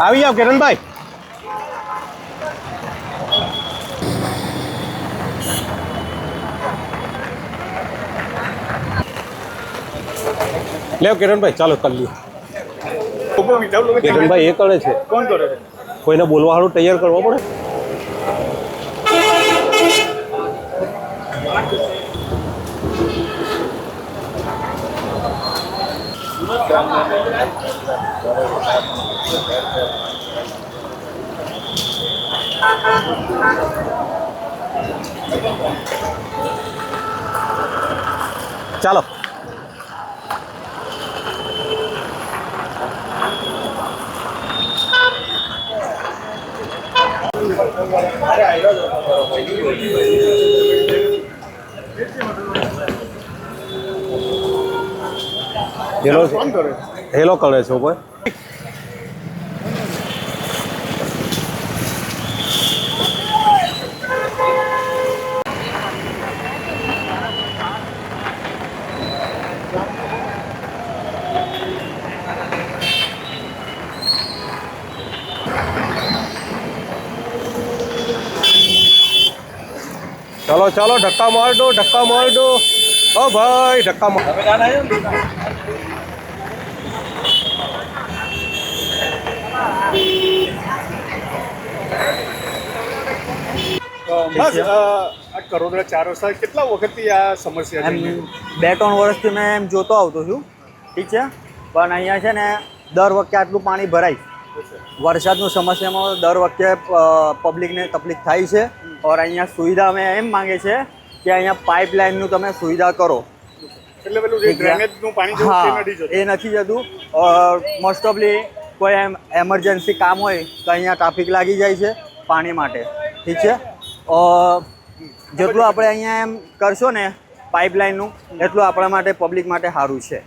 આવી જાઓ કિરણભાઈ. લે કિરણભાઈ ચાલો કરી લઈએ. કિરણભાઈ એ કરે છે. કોણ કરે છે? કોઈને બોલવા હારું તૈયાર કરવો પડે. ચાલો. હેલો કરે છે કોઈ. चलो चलो धक्का मार दो, धक्का मार दो. ओ भाई धक्का मार. બસ આ કરોડના 4 વર્ષ કેટલા વખતથી આ સમસ્યા છે? 2-3 વર્ષથી મેં એમ જોતો આવતો છું, ઠીક છે. પણ અહીંયા છે ને દર વખતે આટલું પાણી ભરાય. વરસાદનું સમસ્યામાં દર વખતે પબ્લિકને તકલીફ થાય છે. ઓર અહીંયા સુવિધા અમે એમ માંગે છે કે અહીંયા પાઇપલાઇનનું તમે સુવિધા કરો. એટલે પેલું જે ડ્રેનેજનું પાણી હા એ નથી જતું. મોસ્ટ ઓફલી કોઈ એમરજન્સી કામ હોય તો અહીંયા ટ્રાફિક લાગી જાય છે પાણી માટે, ઠીક છે. જેટલું આપણે અહીંયા એમ કરશો ને પાઇપલાઇનનું એટલું આપણા માટે પબ્લિક માટે સારું છે.